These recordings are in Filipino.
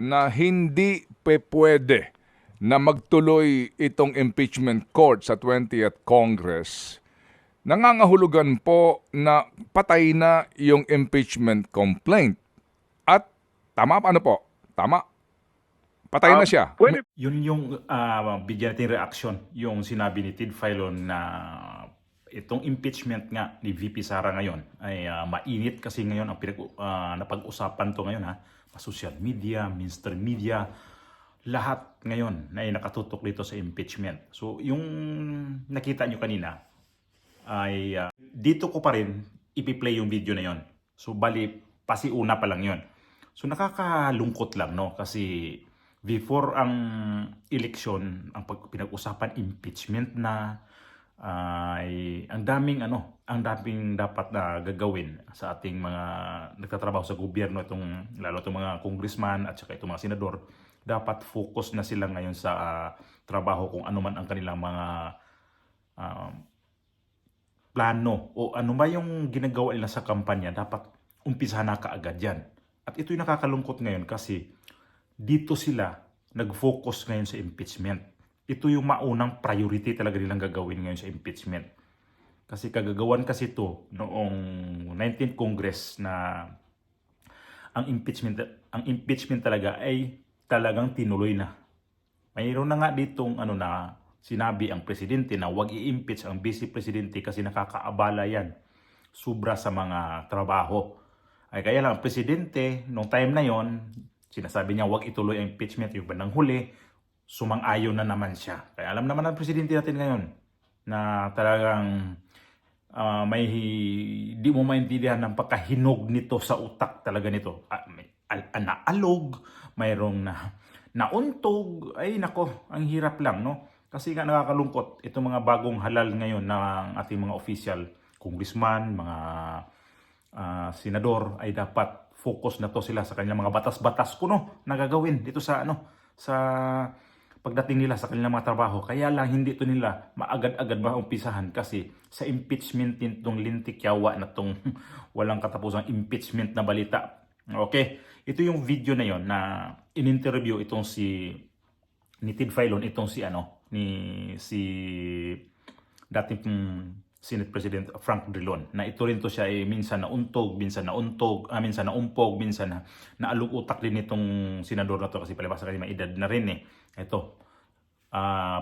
na hindi pwede na magtuloy itong impeachment court sa 20th Congress, nangangahulugan po na patay na yung impeachment complaint. At tama pa ano po? Tama. Patay na siya. Pwede. Yun yung bigyan natin reaction, yung sinabi ni Ted Filon na itong impeachment nga ni VP Sara ngayon ay mainit kasi ngayon ang napag-usapan to ngayon social media, mainstream media, lahat ngayon na ay nakatutok dito sa impeachment. So yung nakita nyo kanina ay dito ko pa rin ipi-play yung video na yon. So bali pasiuna pa lang yon. So nakakalungkot lang no kasi before ang election, ang pinag-usapan impeachment na ay ang daming dapat na gagawin sa ating mga nagtatrabaho sa gobyerno, lalo itong mga congressman at saka itong mga senador. Dapat focus na sila ngayon sa trabaho kung ano man ang kanilang mga plano o ano ba yung ginagawa nila sa kampanya, dapat umpisahan na kaagad yan. At ito'y nakakalungkot ngayon kasi dito sila nag-focus ngayon sa impeachment. Ito yung maunang priority talaga nilang gagawin ngayon sa impeachment. Kasi kagagawan kasi ito noong 19th Congress na ang impeachment talaga ay talagang tinuloy na. Mayroon na nga ditong sinabi ang presidente na huwag i-impeach ang vice presidente kasi nakakaabala yan. Sobra sa mga trabaho. Ay kaya lang ang presidente, nung time na yon, sinasabi niya huwag ituloy ang impeachment. Yung bandang huli, sumang-ayon na naman siya. Kaya alam naman ang presidente natin ngayon na talagang di mo maintindihan ng pagkahinog nito sa utak talaga nito. Naalog, mayroong nauntog. Ay nako, ang hirap lang no. Kasi nga nakakalungkot itong mga bagong halal ngayon ng ating mga official, congressman, mga senador ay dapat focus na to sila sa kanilang mga batas-batas kuno na gagawin dito sa sa pagdating nila sa kanilang mga trabaho. Kaya lang hindi to nila maagad-agad maumpisahan kasi sa impeachment nitong lintik yawa na tong walang katapusang impeachment na balita. Okay, ito yung video na yon na in-interview itong ni Ted Filon, itong si dating Senate President Frank Drilon, na ito rin to siya ay minsan nauntog, minsan naumpog, minsan naalog utak din itong senador na to kasi palibasa kasi may edad na rin eh. Ito,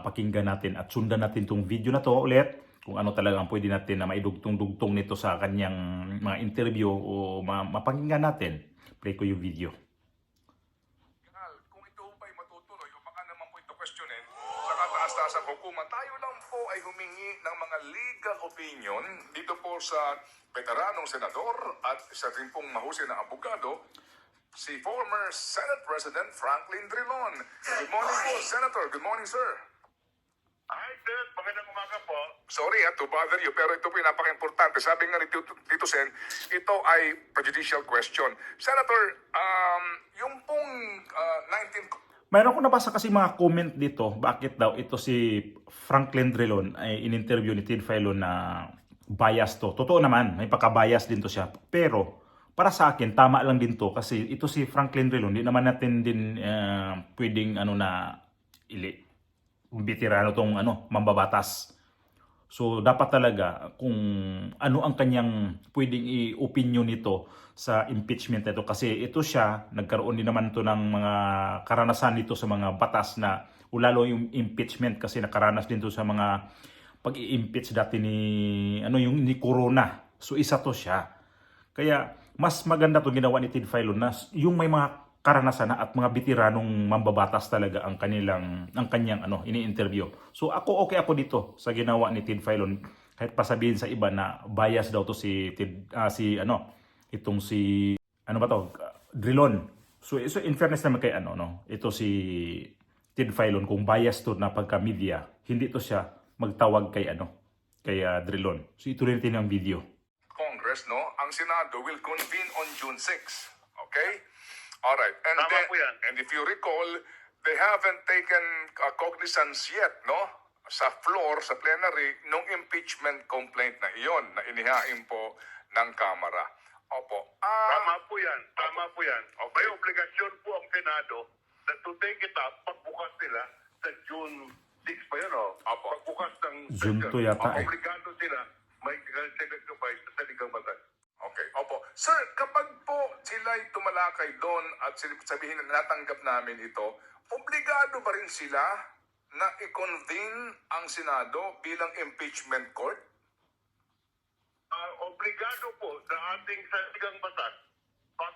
pakinggan natin at sundan natin tong video na to ulit kung ano talaga ang pwede natin na maidugtong-dugtong nito sa kanyang mga interview o mapakinggan natin. Play ko yung video. Kung ito pa'y matutuloy o baka naman po ito questionin sa kataas-taasang hukuman, tayo lang po ay humingi ng mga legal opinion dito po sa veteranong senador at isa rin pong mahusay na abogado, si former Senate President Franklin Drilon. Good morning po, Senator. Good morning, sir. Hi, Ted. Magandang umaga po. Sorry to bother you, pero ito po yung napaka-importante. Sabi nga ni Tito Sen, ito ay prejudicial question. Senator, yung pong 19... Mayroon ko nabasa kasi mga comment dito, bakit daw ito si Franklin Drilon ay in-interview ni Ted Filon na bias to. Totoo naman, may pagka-bias din to siya. Pero para sa akin, tama lang din to kasi ito si Franklin Drilon, hindi naman natin din pwedeng veterano tong mambabatas. So dapat talaga kung ano ang kanyang pwedeng i-opinion nito sa impeachment nito kasi ito siya nagkaroon din naman to ng mga karanasan dito sa mga batas na lalo yung impeachment kasi nakaranas din to sa mga pag-i-impeach dati ni Corona. So isa to siya. Kaya mas maganda to ginawa ni Ted Filon na yung may mga karanasan na at mga veteranong mambabatas talaga ang kanyang ini-interview. So okay ako dito sa ginawa ni Ted Filon kahit pasabihin sa iba na bias daw to si Drilon. So in fairness naman kay ito si Ted Filon kung bias to na pagka-media, hindi to siya magtawag kay Drilon. So ito rin ang video. Congress, no? Ang Senado will convene on June 6. Okay? Alright. Tama po yan. And if you recall, they haven't taken cognizance yet, no? Sa floor, sa plenary, nung impeachment complaint na iyon na inihain po ng Kamara. Opo. Tama po yan. Tama po yan. May obligasyon po ang Senado na to take it up pagbukas nila sa June 6 pa yun, o? Opo. Pagbukas ng June session. 2 yata eh. Obligado sila may sacrifice sa saligang batas. Okay, opo. Sir, kapag po sila'y tumalakay doon at sabihin na natanggap namin ito, obligado ba rin sila na i-convene ang Senado bilang impeachment court? Obligado po sa ating saligang batas pag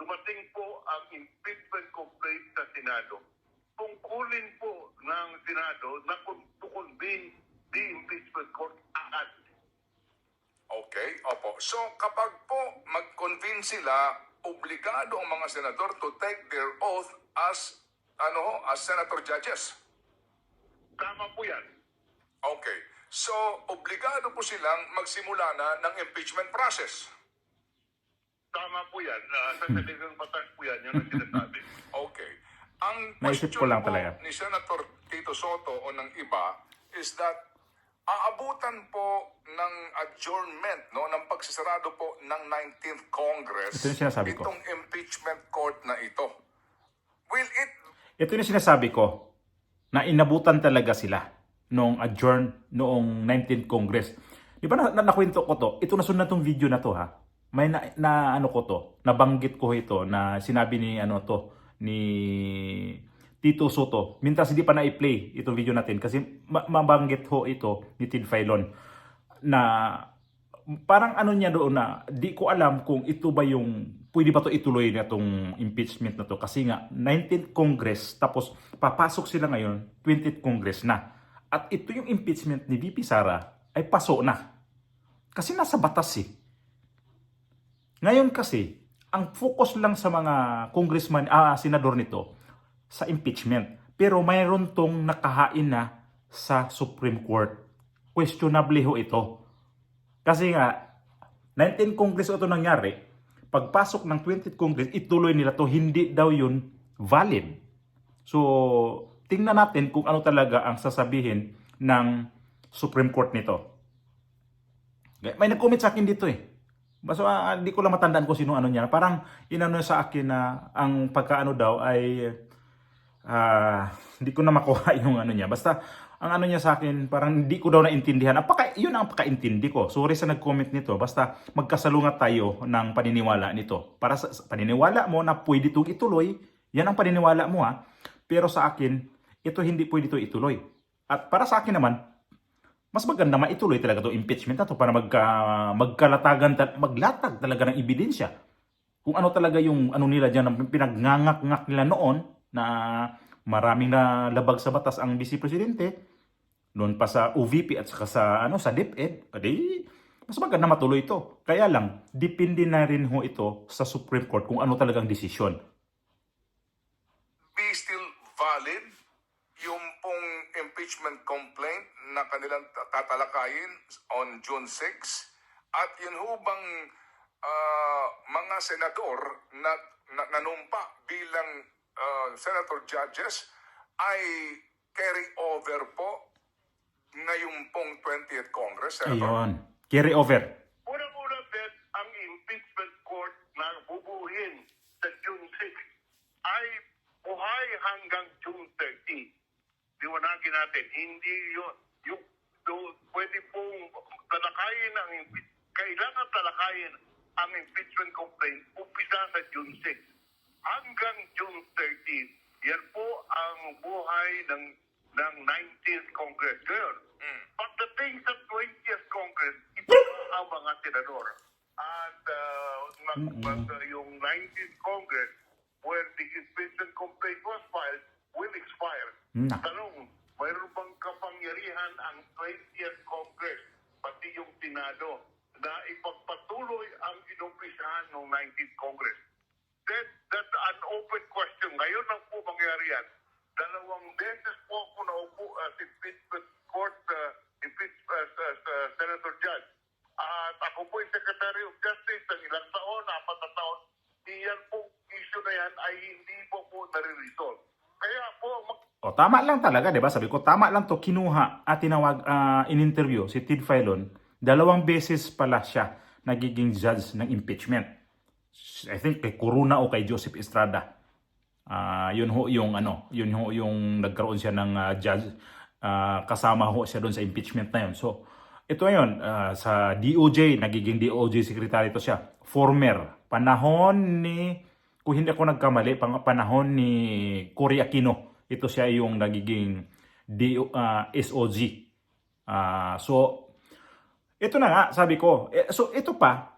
dumating po ang impeachment complaint sa Senado. Tungkulin po ng Senado na to convene the impeachment court agad. Okay, opo. So kapag po mag-convene sila, obligado ang mga senador to take their oath as as senator judges. Tama po yan. Okay. So obligado po silang magsimula na ng impeachment process. Tama po yan. Sa saligang batas po yan. Yan ang sinasabi. Okay. Ang Naisip question ko lang po talaga. ni Senator Tito Soto o ng iba is that aabutan po ng adjournment ng pagsasarado po ng 19th Congress Ito yung sinasabi ko. itong impeachment court na ito. Will it Ito yung sinasabi ko, na inabutan talaga sila noong adjourn noong 19th Congress. Di ba nakwento ko to? Ito nasunod tong video na to ha. May ano ko to, nabanggit ko ito na sinabi ni ni Tito Soto. Mintas hindi pa na-i-play itong video natin kasi mabanggit ho ito ni Tid Filon na parang niya doon na di ko alam kung ito ba yung pwede ba to ituloy na itong impeachment na to kasi nga 19th Congress tapos papasok sila ngayon 20th Congress na at ito yung impeachment ni VP Sara ay paso na kasi nasa batas eh. Ngayon kasi ang focus lang sa mga congressman senador nito sa impeachment pero mayroon tong nakahain na sa Supreme Court. Questionable ho ito. Kasi nga, 19th Congress ito nangyari, pagpasok ng 20th Congress, ituloy nila to hindi daw yun valid. So, tingnan natin kung ano talaga ang sasabihin ng Supreme Court nito. May nag-comment sa akin dito eh. Basta di ko lang matandaan kung sino niya. Parang inano sa akin na ang pagkaano daw ay hindi ko na makuha yung niya. Basta ang niya sa akin, parang hindi ko daw naintindihan. Yun ang pagkaintindi ko. Sorry sa nag-comment nito. Basta magkasalungat tayo ng paniniwala nito. Para sa paniniwala mo na pwede itong ituloy, yan ang paniniwala mo ha. Pero sa akin, ito hindi pwede ito ituloy. At para sa akin naman, mas maganda maituloy talaga itong impeachment na to para maglatag talaga ng ebidensya. Kung ano talaga yung nila dyan, pinagnangak-ngak nila noon na maraming na labag sa batas ang Vice Presidente, noon pa sa OVP at saka sa DepEd, mas maganda matuloy ito. Kaya lang, depende na rin ho ito sa Supreme Court kung ano talagang desisyon. be still valid yung pong impeachment complaint na kanilang tatalakayin on June 6? At yun ho bang mga senador na nanumpa bilang senator judges ay carry over po ngayong pong 20th Congress, Senator? Ayun. Carry over. Unang-una, Bet, ang impeachment court na bubuhin sa June 6 ay buhay hanggang June 30. Liwanagin natin, hindi yung pwede pong talakayin kailangan talakayin ang impeachment complaint umpisa sa June 6 hanggang June 30. Yan po ang buhay ng 19th Congress. Ngayon, pagdating sa 20th Congress, ito ang mga senador. At yung 19th Congress, where the impeachment complaint was filed, will expire. Tanong, mayroon bang kapangyarihan ang 20th Congress, pati yung Senado, na ipagpatuloy ang inumpisahan ng 19th Congress? That's an open question. Ngayon lang po mangyari yan. 2 beses po ako naupo as impeachment court, Senator Judge. At ako po yung Secretary of Justice ng ilang taon, 4 na taon. Iyan po, issue na yan ay hindi po nare-resolve. Kaya po, Tama lang talaga, 'di ba? Sabi ko, tama lang 'to, kinuha at tinawag in-interview si Tid Filon. 2 beses pala siya nagiging judge ng impeachment. I think kay Corona o kay Joseph Estrada. Yun ho yung yun ho yung nagkaroon siya ng judge, kasama ho siya doon sa impeachment na yun. So ito ngayon, sa DOJ, nagiging DOJ secretary to siya. Former, panahon ni, kung hindi ako nagkamali, panahon ni Cory Aquino. Ito siya yung nagiging SOG. So ito na nga, sabi ko. So ito pa,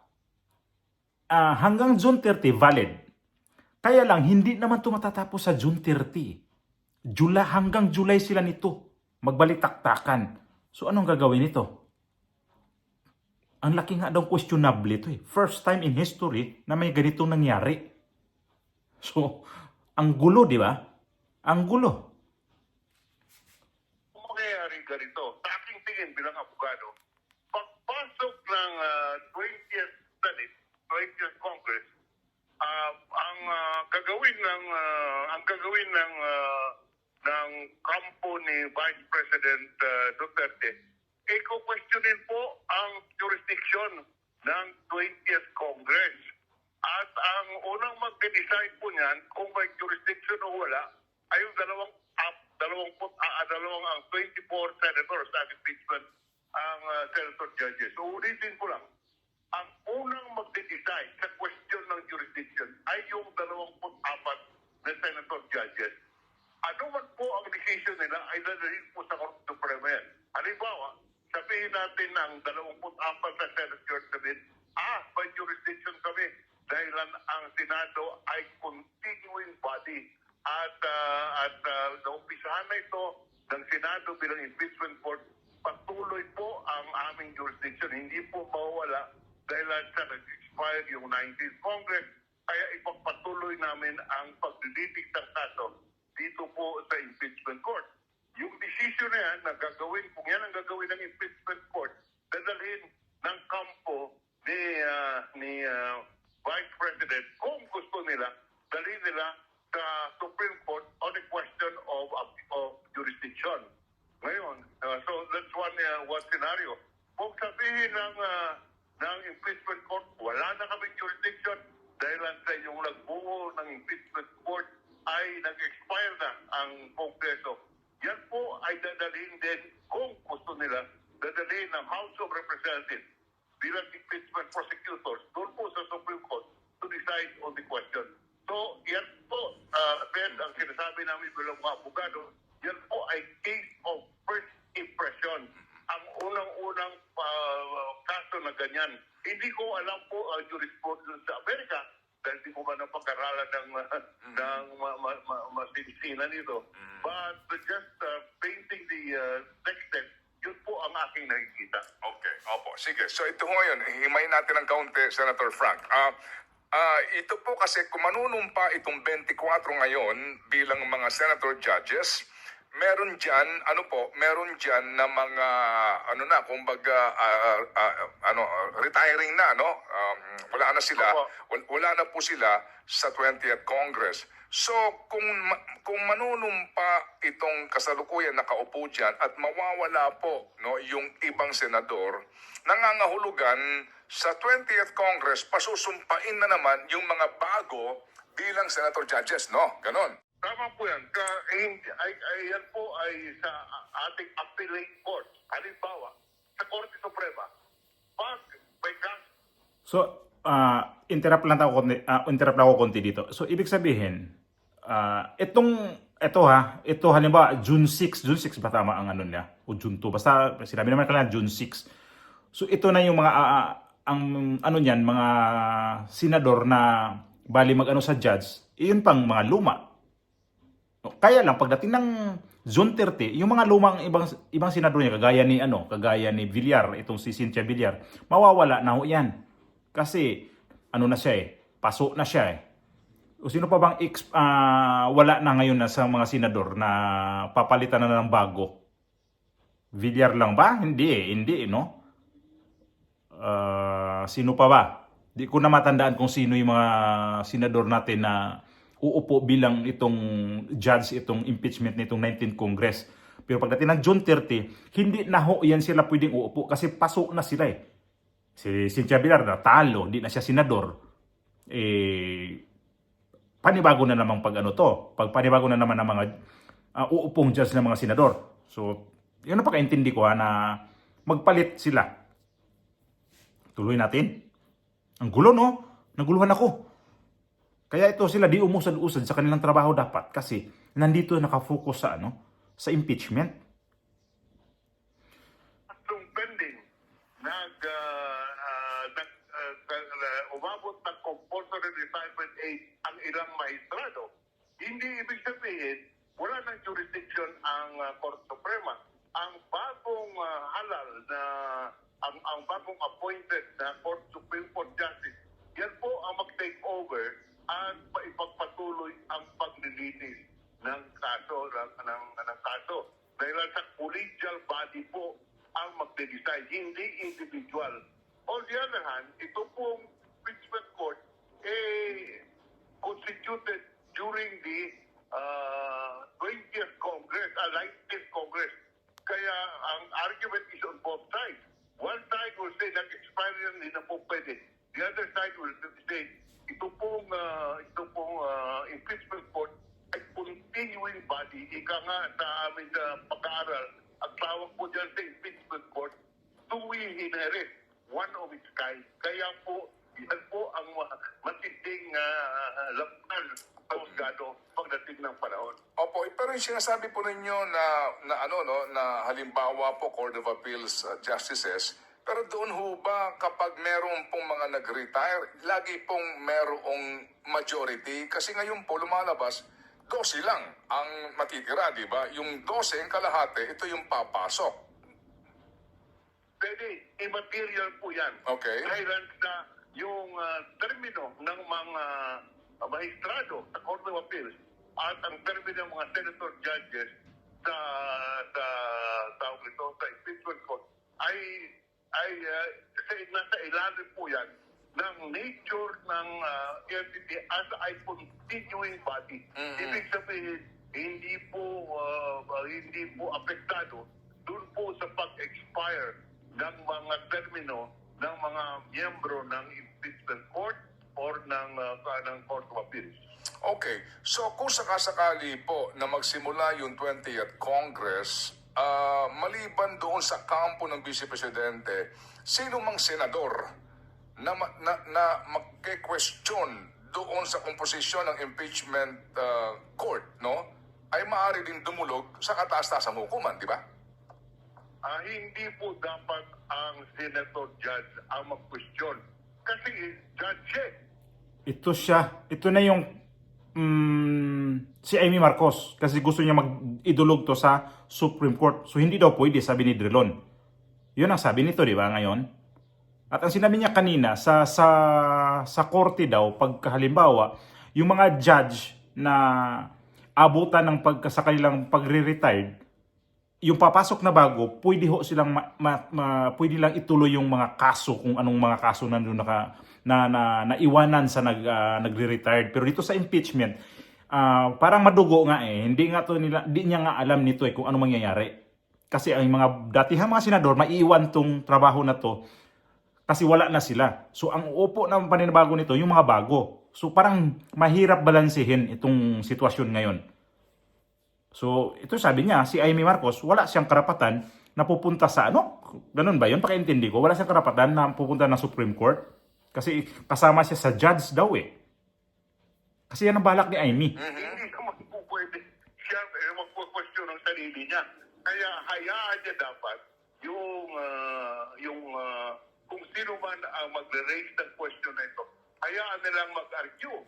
hanggang June 30 valid. Kaya lang, hindi naman ito matatapos sa June 30. Hanggang July sila nito. Magbalitaktakan. So anong gagawin nito? Ang laki nga daw questionable ito eh. First time in history na may ganitong nangyari. So, ang gulo, di ba? Ang gulo. Kung mangyayari ganito, sa aking tingin bilang abogado, pagpasok ng 20th Senate, 20th Congress, ang gagawin ng kampo ni Vice President Duterte, i-questionin po ang jurisdiction ng 20th Congress. At ang unang mag-decide po niyan kung may jurisdiction o wala ay yung dalawang 24 senators sa impeachment ang senator judges. So ulitin ko lang, ang unang mag-decide sa question ng jurisdiction ay yung 24 na senator judges. Ano man po ang decision nila ay dadalhin po sa Korte Suprema yan. Halimbawa, sabihin natin ng 24 na senator sabihin, may jurisdiction kami dahil ang Senado ay continuing body at naumpisahan na ito ng Senado bilang impeachment court, patuloy po ang aming jurisdiction. Hindi po mawawala dahil sa nag-expire yung 19th Congress, kaya ipagpatuloy namin ang paglilitig ng kaso dito po sa impeachment court. Yung decision na yan, kung yan ang gagawin ng impeachment court, dadalhin ng kampo ni Vice President, kung gusto nila, dalhin nila sa Supreme Court on a question of jurisdiction. Ngayon, so that's one scenario. Kung sabihin ng impeachment court, wala na kaming jurisdiction dahil sa yung nagbuo ng impeachment court ay nag-expire na ang Kongreso. Yan po ay dadalhin din, kung gusto nila, dadalhin ng House of Representatives bilang impeachment prosecutors doon po sa Supreme Court to decide on the question. So, yan po, Ben, ang sinasabi namin bilang mga abogado, yan po ay case of first impression. Ang unang-unang kaso na ganyan. Hindi ko alam po ang jurisprudence sa Amerika dahil di ko ba napag-aralan ng masinsinan nito. But just painting the next step, yun po ang aking nakikita. Okay, opo. Sige. So ito ngayon, himayin natin ng kaunti, Senator Frank. Ito po kasi kung manunumpa itong 24 ngayon bilang mga senator judges, meron dyan na mga, kumbaga, retiring na, no? Wala na po sila sa 20th Congress. So, kung manunumpa itong kasalukuyan nakaupo dyan at mawawala po, no, yung ibang senador, nangangahulugan sa 20th Congress, pasusumpain na naman yung mga bago bilang senator judges, no? Ganon. Tama po yan. Yan po ay sa ating appellate court. Halimbawa, sa Korte Suprema, pag may kaso. So, interrupt lang ako konti dito. So, ibig sabihin, ito halimbawa, June 6 ba tama ang ano niya? O June 2, basta sinabi naman kanila June 6. So, ito na yung mga, mga senador na bali mag-ano sa judge, iyon pang mga luma. Kaya lang, pagdating ng June 30, yung mga lumang ibang senador niya, kagaya ni Villar, itong si Cynthia Villar, mawawala na ho yan. Kasi, paso na siya eh. O sino pa bang wala na ngayon na sa mga senador na papalitan na ng bago? Villar lang ba? Hindi, no? Sino pa ba? Di ko na matandaan kung sino yung mga senador natin na uupo bilang itong impeachment nitong 19th Congress. Pero pagdating ng June 30, hindi na ho yan sila pwedeng uupo kasi paso na sila eh. Si Cynthia Villar natalo, hindi na siya senador. Panibago na naman panibago na naman ng mga uupong judge ng mga senador. So, yun ang pagkaintindi ko na magpalit sila. Tuloy natin. Ang gulo, no? Naguluhan ako. Kaya ito sila di umusad-usad sa kanilang trabaho dapat kasi nandito nakafocus sa sa impeachment. Nung pending, umabot ng compulsory retirement age ang ilang maestrado, hindi ibig sabihin wala ng jurisdiction ang Korte Suprema. Ang bagong halal na ang bagong appointed na Supreme Court Justice, yan po ang mag-take over at ipagpatuloy ang paglilinis ng kaso ng kaso. Dahil sa collegial body po ang magde-decide, hindi individual. On the other hand, ito pong impeachment court constituted during the 20th Congress, 19th Congress. Kaya ang argument is on both sides. One side will say that expiry hindi na po pwede. The other side will say ito pong impeachment court ay continuing body. Ika nga sa aming pag-aaral, ang tawag po dyan sa impeachment court, sui generis, one of its kind. Kaya po, yan po ang matinding lapan sa husgado pagdating ng panahon. Opo, pero yung sinasabi po ninyo na halimbawa po Court of Appeals justices, pero doon ho ba kapag meron pong mga nag-retire, lagi pong merong majority? Kasi ngayon po lumalabas, 12 lang ang matitira, di ba? Yung 12, ang kalahati, ito yung papasok. Pwede, immaterial po yan. Okay. Dahil na yung termino ng mga maestrado sa Court of Appeals at ang termino ng mga senator judges sa impeachment court ay nasa ilalim po yan ng nature ng entity as a continuing body. Ibig sabihin, hindi po apektado dun po sa pag-expire ng mga termino ng mga miyembro ng impeachment court or ng Court of Appeals. Okay, so kung sakasakali po na magsimula yung 20th Congress, maliban doon sa kampo ng Vice Presidente, sino mang senador na magke-question doon sa komposisyon ng impeachment court, no, ay maaari din dumulog sa kataas-taasang hukuman, di ba? Hindi po dapat ang senator judge ang mag-question. Kasi judge Ito na yung si Amy Marcos kasi gusto niya mag-idulog to sa Supreme Court. So hindi daw pwede, sabi ni Drilon. Yun ang sabi nito, di ba, ngayon? At ang sinabi niya kanina, sa korte daw, pagkahalimbawa, yung mga judge na abutan ng sa kanilang pagre-retired, yung papasok na bago, pwede ho silang pwede lang ituloy yung mga kaso, kung anong mga kaso nandun naiwanan sa nagre-retired. Pero dito sa impeachment, parang madugo nga hindi niya nga alam nito kung ano mangyayari. Kasi ang mga datihang mga senador, maiiwan tong trabaho na to kasi wala na sila. So ang upo ng paninibago nito, yung mga bago. So parang mahirap balansehin itong sitwasyon ngayon. So ito sabi niya, si Amy Marcos, wala siyang karapatan na pupunta sa ganun ba yun? Pakaintindi ko, wala siyang karapatan na pupunta ng Supreme Court. Kasi kasama siya sa judge daw Kasi yan ang balak ni Amy. Hindi naman po pwede siya magpo-question ng sarili niya. Kaya hayaan niya dapat yung kung sino man ang magre-raise ng question na ito, hayaan nilang mag-argue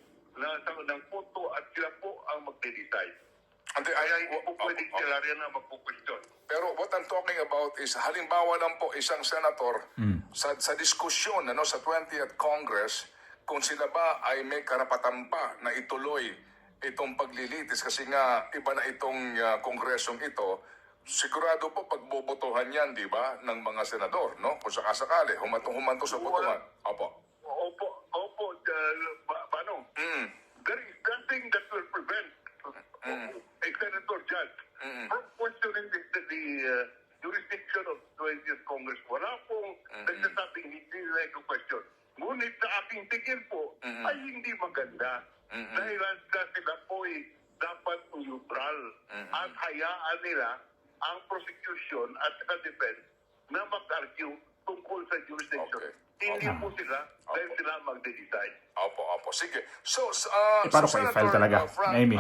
ng punto at sila po ang magde-decide. Kaya hindi po pwede sila rin na magpo-question. Pero what I'm talking about is, halimbawa lang po isang senator sa diskusyon sa 20th Congress, kung sila ba ay may karapatan pa na ituloy itong paglilitis kasi nga iba na itong kongresong ito, sigurado po pagbobotohan yan, di ba, ng mga senador, no? Kung sakasakali, humanto sa botohan. Opo. Opo, Manong. There is nothing that will prevent a senator judge from questioning the jurisdiction of 20th Congress. Wala pong nagsasabing hindi nila like a question. Ngunit sa aking tingin po, ay hindi maganda. Dahil sila po ay dapat neutral at hayaan nila ang prosecution at sa defense na mag-argue tungkol sa jurisdiction. Okay. Hindi po sila dahil sila magde-decide. Opo. Sige. So, paano pa i-file talaga, Frank, Amy?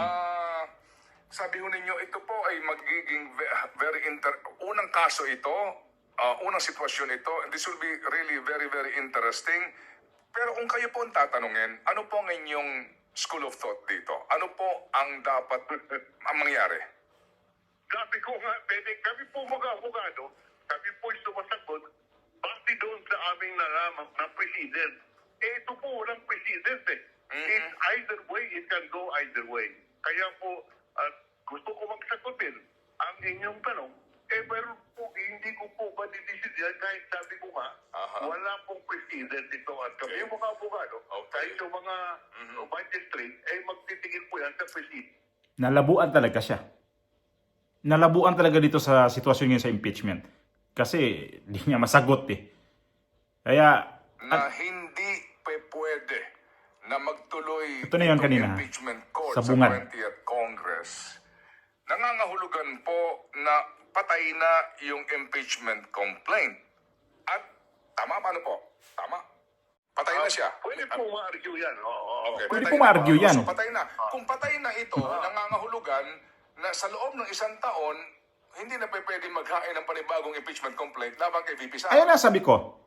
sabi ho ninyo, ito po ay magiging unang kaso ito, unang sitwasyon ito, and this will be really very, very interesting. Pero kung kayo po ang tatanungin, ano po ang inyong school of thought dito? Ano po ang dapat ang mangyari? Sabi ko nga, kami po mga abogado, kami po ay sumasagot, base doon sa aming nalaman na president. Ito po walang president eh. It's either way, it can go either way. Kaya po, gusto ko magsagutin ang inyong tanong, pero po, hindi ko po madidesidihan kahit sabi ko nga, wala pong president ito. At kami yung mga abogado, kahit yung mga magistrate, magtitingin po yan sa president. Nalabuan talaga siya. Nalabuan talaga dito sa sitwasyon ngayon sa impeachment. Kasi di niya masagot eh. Kaya, Na hindi pwede na magtuloy Ito na yun itong kanina, impeachment court sa sa bungad. 20th Congress. Nangangahulugan po na patay na yung impeachment complaint. At tama paano po? Tama? Patay na siya. Pwede po ma-argue yan. Okay, Pwede patay po na. ma-argue yan. So patay na. Kung patay na ito, nangangahulugan na sa loob ng isang taon, hindi na pwede maghain ng panibagong impeachment complaint laban kay VP Sara. ayun na sabi ko.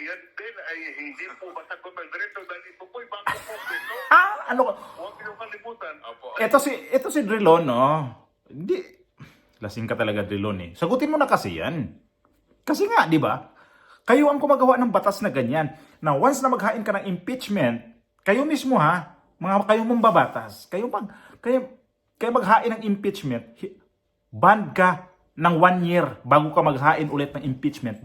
Yan din ay hindi po masagot ng diretso dahil ito po ay bago po ito. Ano? Huwag niyo kalimutan. Opo. Ito si Drilon, no? Hindi. Lasing ka talaga, Drilon eh. Sagutin mo na kasi yan. Kasi nga, di ba? Kayo ang gumagawa ng batas na ganyan. Na once na maghain ka ng impeachment, kayo mismo ha, kayo mong babatas, kayo maghain ng impeachment, banned ka ng 1 year bago ka maghain ulit ng impeachment.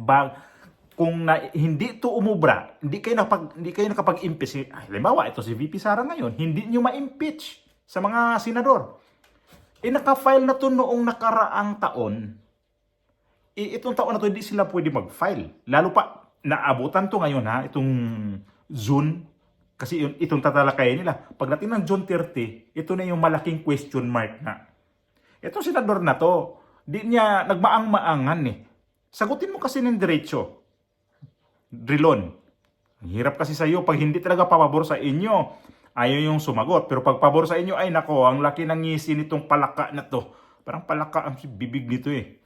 Kung hindi ito umubra, hindi kayo nakapag-impeach. Halimbawa, ito si VP Sara ngayon, hindi nyo ma-impeach sa mga senador. Naka-file na to noong nakaraang taon. Itong taon na to, hindi sila pwede mag-file. Lalo pa, naabutan to ngayon ha, itong June. Kasi itong tatalakayin nila. Pagdating ng June 30, ito na yung malaking question mark na. Itong senador na to, di niya nagmaang-maangan eh. Sagutin mo kasi ng diretso. Drilon. Ang hirap kasi sa iyo pag hindi talaga pabor sa inyo. Ayaw yung sumagot. Pero pag pabor sa inyo, ay nako, ang laki ng ngisi nitong palaka na to. Parang palaka ang bibig nito eh.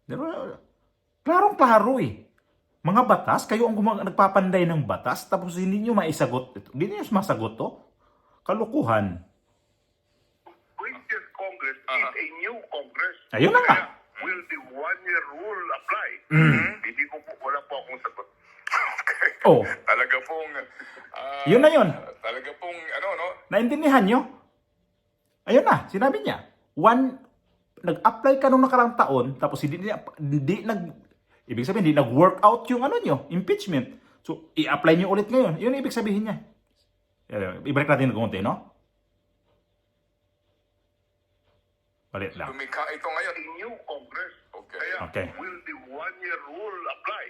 Pero, klarong-klaro eh. Mga batas, kayo ang nagpapanday ng batas, tapos hindi nyo maisagot ito. Hindi nyo masagot to. Kalukuhan. With this Congress is a new Congress. Ayun na nga. Kaya will the 1-year rule apply? Hindi ko po, wala po akong sagot. Oh, Talaga pong... yun na yun. Talaga pong, Naintindihan nyo? Ayun na, sinabi niya. Nag-apply ka nung nakarang taon, tapos ibig sabihin, hindi nag-work out yung nyo, impeachment. So, i-apply nyo ulit ngayon. Yun ang ibig sabihin niya. Ibalik natin ng konti, no? Balit lang. lumikha ito ngayon. A new Congress. Okay. Kaya Okay. will the 1-year rule apply?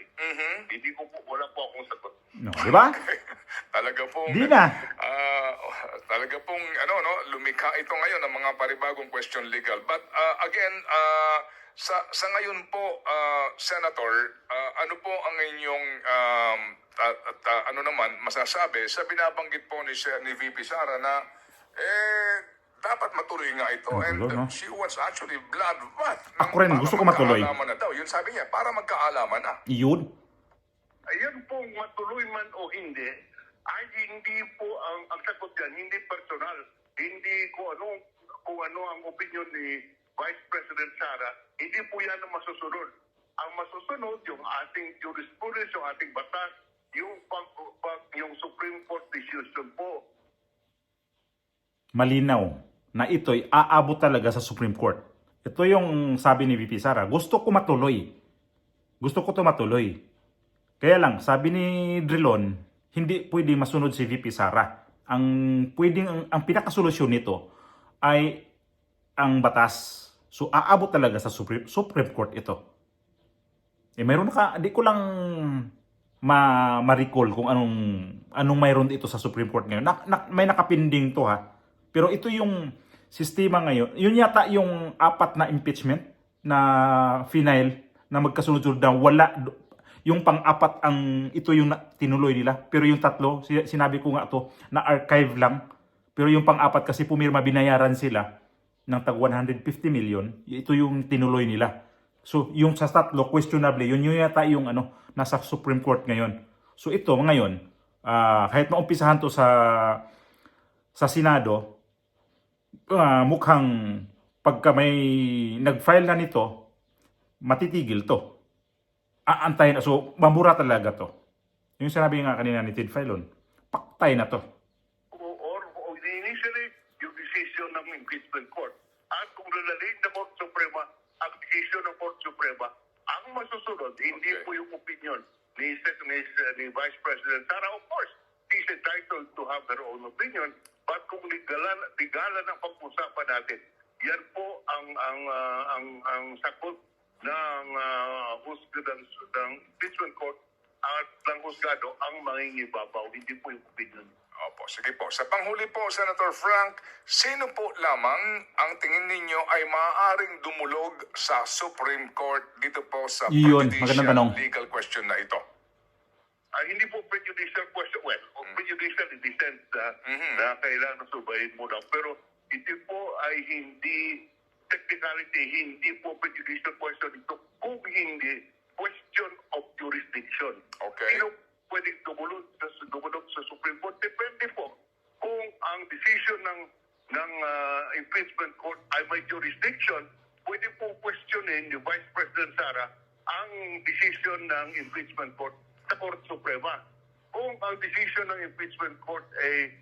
Hindi ko po, wala po akong sagot. No, di ba? Talaga pong... Di na. Talaga pong, lumikha ito ngayon ng mga paribagong question legal. But again, sa ngayon po, Senator, ano po ang inyong masasabi sa binabanggit po ni VP Sara na dapat matuloy nga ito. Matuloy, And no? she wants actually blood bath. Ako rin, gusto ko matuloy. Magkaalaman na daw. Yun sabi niya, para magkaalaman na. Yun. Ayan po, matuloy man o hindi, ay hindi po ang sagot dyan, hindi personal. Hindi kung ano ang opinion ni Vice President Sara, hindi po yan ang masusunod. Ang masusunod, yung ating jurisprudence, yung ating batas, yung Supreme Court decision po. Malinaw na ito'y aabot talaga sa Supreme Court. Ito yung sabi ni VP Sara. Gusto ko matuloy. Gusto ko to matuloy. Kaya lang, sabi ni Drilon, hindi pwedeng masunod si VP Sara. Ang pinakasolusyon nito ay ang batas. So, aabot talaga sa Supreme Court ito. Mayroon di ko lang ma-recall kung anong mayroon dito sa Supreme Court ngayon. May nakapinding to ha. Pero ito yung sistema ngayon. Yun yata yung 4 na impeachment na final na magkasunod-sunod na wala. Yung pang-4 ito yung tinuloy nila. Pero yung 3, sinabi ko nga to, na archive lang. Pero yung pang-4 kasi pumirma, binayaran sila ng tag 150 million. Ito yung tinuloy nila. So, yung sa 3, questionable, yun yata yung nasa Supreme Court ngayon. So, ito ngayon, kahit maumpisahan to sa Senado, mukhang pagka may nag-file na nito, matitigil to. Aantayin na. So, mamura talaga to. Yung sinabi nga kanina ni Ted Filon, paktay na to. Or initially, yung decision ng impeachment court. At kung lalalim na Court Suprema, ang decision ng Court Suprema, ang masusunod, hindi po yung opinion ni Vice President Sara. Of course, she's entitled to have her own opinion, but kung legalan ang pag-usapan natin, yan po ang sagot ng impeachment court at ng husgado ang mangingibabaw, hindi po yung opinion. Opo, sige po. Sa panghuli po, Senator Frank, sino po lamang ang tingin ninyo ay maaaring dumulog sa Supreme Court dito po sa Yun, magandang tanong. legal question na ito? Hindi po prejudicial question. Well, prejudicial in the sense na kailangan subayin mo lang. Pero ito po ay hindi technicality, hindi po prejudicial question ito kung hindi question of jurisdiction. Okay. Sino pwedeng dumulog sa Supreme Court? Depende po kung ang decision ng impeachment court ay may jurisdiction, pwede po questionin ni Vice President Sara ang decision ng impeachment court sa Court Suprema. Kung ang decision ng impeachment court ay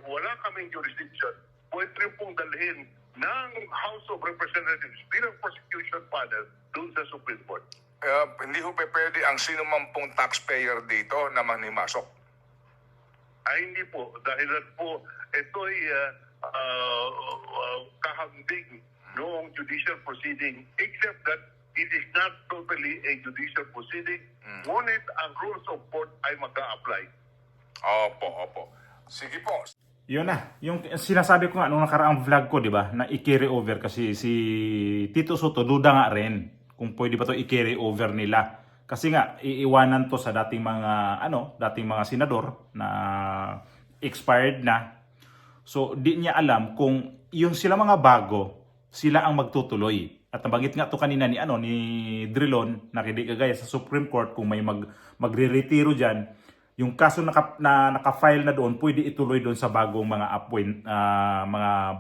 wala kaming jurisdiction, pwede rin pong dalhin ng House of Representatives bilang prosecution panel doon sa Supreme Court. Hindi ho pwede ang sino man pong taxpayer dito na manimasok. Hindi po. Dahil po, ito'y kahambing noong judicial proceeding, except that it is not totally a judicial proceeding. Ngunit ang rules of court ay mag-a-apply. Opo. Sige po. Yun na. Yung sinasabi ko nga nung nakaraang vlog ko, di ba, na i-carry over kasi si Tito Soto, duda nga rin kung pwede ba to i-carry over nila. Kasi nga, iiwanan to sa dating mga senador na expired na. So, di niya alam kung yung sila mga bago, sila ang magtutuloy. At nabanggit nga to kanina ni Drilon, na kagaya sa Supreme Court, kung may magre-retiro dyan, yung kaso na naka-file na doon, pwede ituloy doon sa bagong mga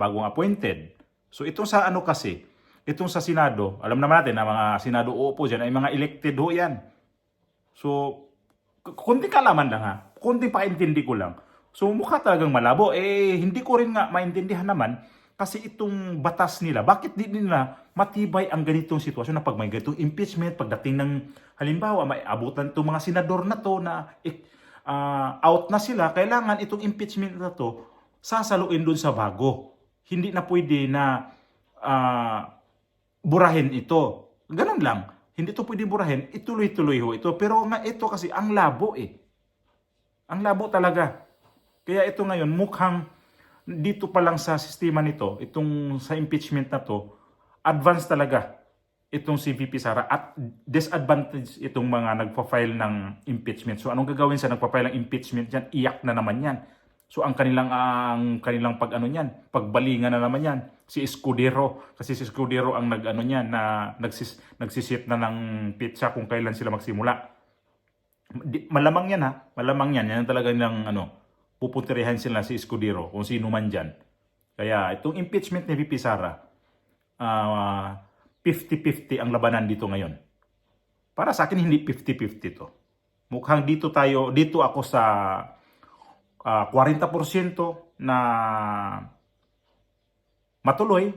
bagong appointed. So itong sa kasi, itong sa Senado, alam naman natin na mga Senado uupo dyan ay mga elected ho yan. So, kunting kalaman lang ha, kunting paintindi ko lang. So mukha talagang malabo. Hindi ko rin nga maintindihan naman kasi itong batas nila, bakit di nila matibay ang ganitong sitwasyon na pag may ganitong impeachment, pagdating ng halimbawa, may abutan itong mga senador na to na out na sila, kailangan itong impeachment na to sasaluin dun sa bago. Hindi na pwede na burahin ito. Ganun lang. Hindi ito pwede burahin. Ituloy-tuloy ho ito. Pero nga ito kasi ang labo Ang labo talaga. Kaya ito ngayon mukhang dito pa lang sa sistema nito, itong sa impeachment na to, advance talaga itong si VP Sara at disadvantage itong mga nagpa-file ng impeachment. So anong gagawin sa nagpa-file ng impeachment yan? Iyak na naman yan. So ang kanilang pagbalingan na naman yan. Si Escudero, kasi si Escudero ang nagsisit na ng pitsa kung kailan sila magsimula. Malamang yan ha, malamang yan. Yan talaga nilang pupunterihan sila si Escudero kung sino man dyan. Kaya itong impeachment ni VP Sara, 50-50 ang labanan dito ngayon. Para sa akin, hindi 50-50 to. Mukhang dito ako sa 40% na matuloy,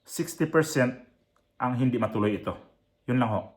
60% ang hindi matuloy ito. Yun lang ho.